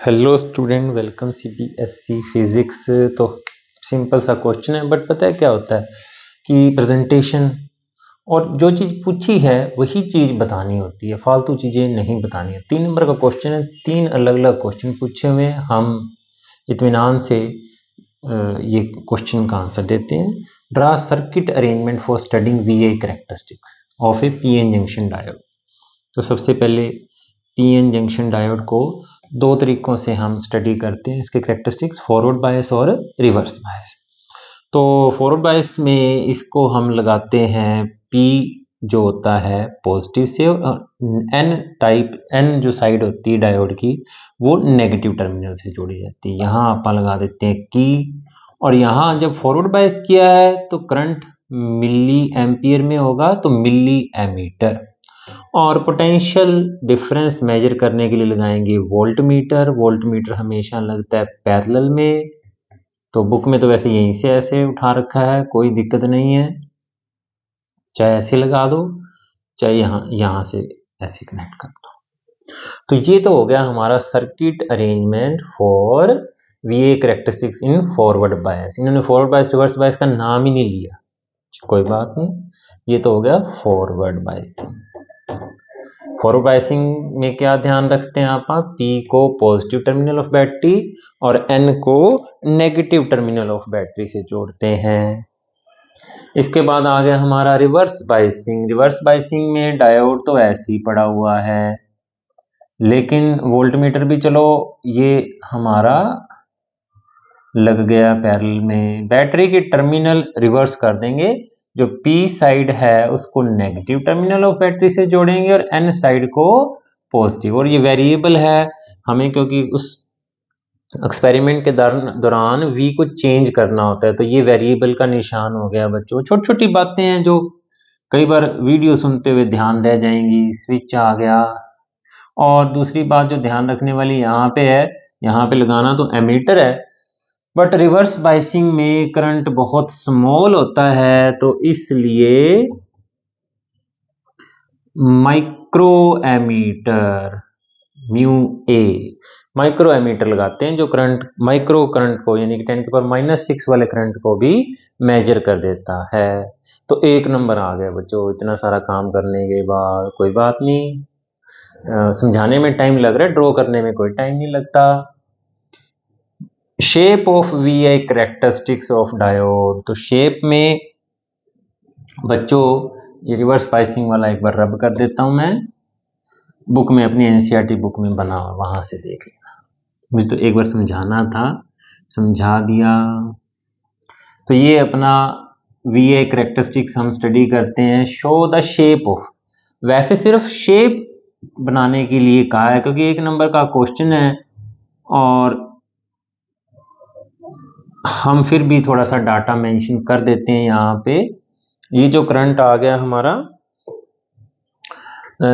Hello student, welcome CBSE physics. तो simple सा question है, बट पता है क्या होता है कि प्रेजेंटेशन और जो चीज़ पूछी है वही चीज़ बतानी होती है, फालतू चीज़ें नहीं बतानी है। 3 नंबर का क्वेश्चन है, 3 अलग अलग क्वेश्चन पूछे हुए हैं। हम इत्मीनान से ये क्वेश्चन का आंसर देते हैं। Draw circuit arrangement for studying VI characteristics of A PN junction diode. तो सबसे पहले पीएन जंक्शन डायोड को दो तरीकों से हम स्टडी करते हैं, इसके कैरेक्टरिस्टिक्स फॉरवर्ड बायस और रिवर्स बायस। तो फॉरवर्ड बायस में इसको हम लगाते हैं पी जो होता है पॉजिटिव से, एन जो साइड होती है डायोड की वो नेगेटिव टर्मिनल से जोड़ी जाती है। यहाँ आप लगा देते हैं की, और यहाँ जब फॉरवर्ड बायस किया है तो करंट मिली एम्पियर में होगा, तो मिली एमीटर। और पोटेंशियल डिफरेंस मेजर करने के लिए लगाएंगे वोल्ट मीटर। वोल्ट मीटर हमेशा लगता है पैरेलल में, तो बुक में तो वैसे यहीं से ऐसे उठा रखा है, कोई दिक्कत नहीं है, चाहे ऐसे लगा दो चाहे यहाँ से ऐसे कनेक्ट कर दो। तो ये तो हो गया हमारा circuit arrangement for वीए characteristics in forward bias. इन्होंने फॉरवर्ड बायस रिवर्स बायस का नाम ही नहीं लिया, कोई बात नहीं, ये तो हो गया फॉरवर्ड बायसिंग। फॉरवर्ड बायसिंग में क्या ध्यान रखते हैं आप? P को पॉजिटिव टर्मिनल ऑफ बैटरी और N को नेगेटिव टर्मिनल ऑफ बैटरी से जोड़ते हैं। इसके बाद आ गया हमारा रिवर्स बायसिंग। रिवर्स बायसिंग में डायोड तो ऐसे ही पड़ा हुआ है, लेकिन वोल्ट मीटर भी चलो ये हमारा लग गया पैरेलल में। बैटरी की टर्मिनल रिवर्स कर देंगे, जो P साइड है उसको नेगेटिव टर्मिनल ऑफ बैटरी से जोड़ेंगे और N साइड को पॉजिटिव। और ये वेरिएबल है हमें, क्योंकि उस एक्सपेरिमेंट के दौरान V को चेंज करना होता है, तो ये वेरिएबल का निशान हो गया बच्चों। छोटी छोटी बातें हैं जो कई बार वीडियो सुनते हुए ध्यान रह जाएंगी। स्विच आ गया, और दूसरी बात जो ध्यान रखने वाली यहाँ पे है, यहाँ पे लगाना तो एमीटर है, बट रिवर्स बायसिंग में करंट बहुत स्मॉल होता है, तो इसलिए micro ammeter mu A micro ammeter लगाते हैं, जो करंट माइक्रो करंट को यानी कि 10⁻⁻⁶ वाले करंट को भी मेजर कर देता है। तो 1 नंबर आ गया बच्चों। इतना सारा काम करने के बाद कोई बात नहीं, समझाने में टाइम लग रहा है, ड्रॉ करने में कोई टाइम नहीं लगता। Shape of VI characteristics of diode. तो शेप में बच्चों ये रिवर्स बायसिंग वाला एक बार रब कर देता हूं मैं, बुक में अपनी एनसीईआरटी बुक में बना हुआ, वहां से देख लेना। मुझे तो एक बार समझाना था, समझा दिया। तो ये अपना वीआई कैरेक्टरिस्टिक्स हम स्टडी करते हैं। शो द शेप ऑफ, वैसे सिर्फ शेप बनाने के लिए कहा है क्योंकि 1 नंबर का क्वेश्चन है, और हम फिर भी थोड़ा सा डाटा मेंशन कर देते हैं यहाँ पे। ये जो करंट आ गया हमारा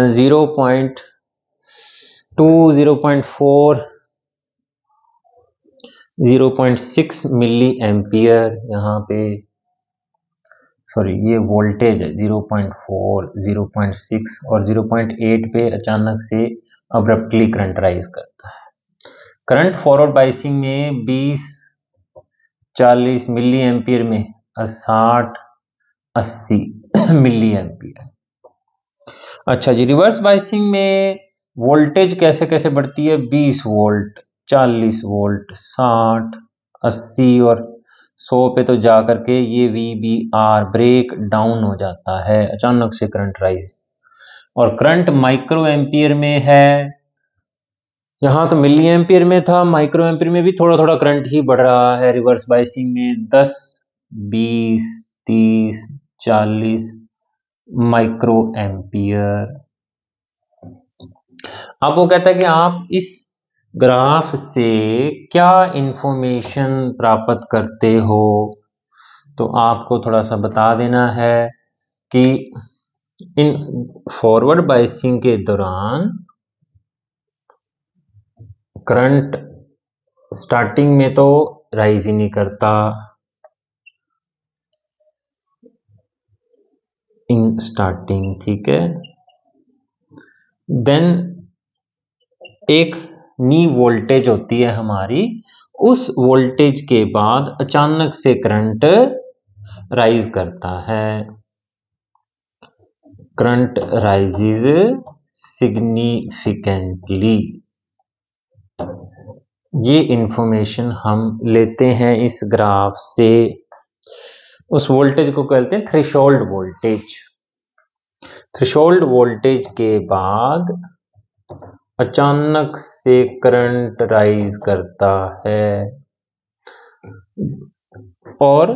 0.2, 0.4, 0.6 मिली एम्पियर यहाँ पे, सॉरी ये वोल्टेज है 0.4, 0.6 और 0.8 पे अचानक से अब्रप्टली करंट राइज करता है। करंट फॉरवर्ड बायसिंग में 20-40 मिली एम्पियर में 60-80 मिली एम्पियर। अच्छा जी, रिवर्स बायसिंग में वोल्टेज कैसे कैसे बढ़ती है? 20 वोल्ट, 40 वोल्ट, 60, 80 और 100 पे तो जा करके ये VBR ब्रेक डाउन हो जाता है, अचानक से करंट राइज। और करंट माइक्रो एम्पियर में है, यहाँ तो मिली एम्पियर में था, माइक्रो एम्पियर में भी थोड़ा थोड़ा करंट ही बढ़ रहा है। रिवर्स बायसिंग में 10, 20, 30, 40 माइक्रो एम्पियर। अब वो कहता है कि आप इस ग्राफ से क्या इंफॉर्मेशन प्राप्त करते हो, तो आपको थोड़ा सा बता देना है कि इन फॉरवर्ड बायसिंग के दौरान करंट स्टार्टिंग में तो राइज ही नहीं करता, इन स्टार्टिंग, ठीक है। देन एक नी वोल्टेज होती है हमारी, उस वोल्टेज के बाद अचानक से करंट राइज करता है। Current rises significantly. ये इंफॉर्मेशन हम लेते हैं इस ग्राफ से। उस वोल्टेज को कहते हैं थ्रेशोल्ड वोल्टेज। थ्रेशोल्ड वोल्टेज के बाद अचानक से करंट राइज करता है और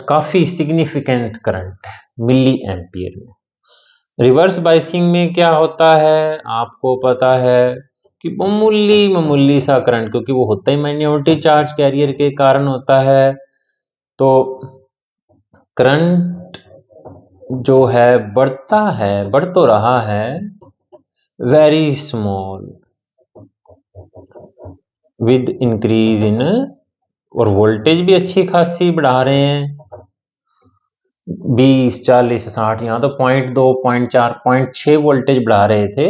काफी सिग्निफिकेंट करंट है, मिली एम्पियर में। रिवर्स बाइसिंग में क्या होता है, आपको पता है कि मामूली सा करंट, क्योंकि वो होता ही माइनॉरिटी चार्ज कैरियर के कारण होता है, तो करंट जो है बढ़ता है, बढ़ तो रहा है, very small with increase in, और वोल्टेज भी अच्छी खासी बढ़ा रहे हैं, 20, 40, 60, यहाँ तो 0.2, 0.4, 0.6 वोल्टेज बढ़ा रहे थे।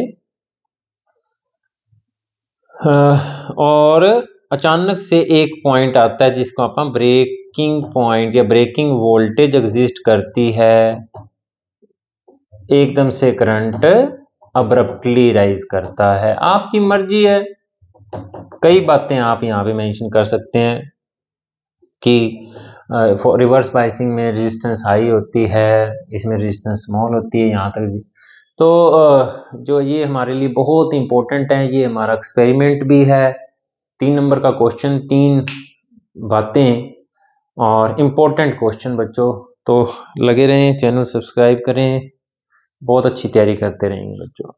और अचानक से एक पॉइंट आता है जिसको आप ब्रेकिंग पॉइंट या ब्रेकिंग वोल्टेज एग्जिस्ट करती है, एकदम से करंट अब्रप्टली राइज करता है। आपकी मर्जी है, कई बातें आप यहाँ पे मेंशन कर सकते हैं कि रिवर्स बाइसिंग में रेजिस्टेंस हाई होती है, इसमें रेजिस्टेंस स्मॉल होती है, यहाँ तक। तो जो ये हमारे लिए बहुत इंपॉर्टेंट है, ये हमारा एक्सपेरिमेंट भी है, 3 नंबर का क्वेश्चन, 3 बातें और इम्पोर्टेंट क्वेश्चन बच्चों। तो लगे रहें, चैनल सब्सक्राइब करें, बहुत अच्छी तैयारी करते रहेंगे बच्चों।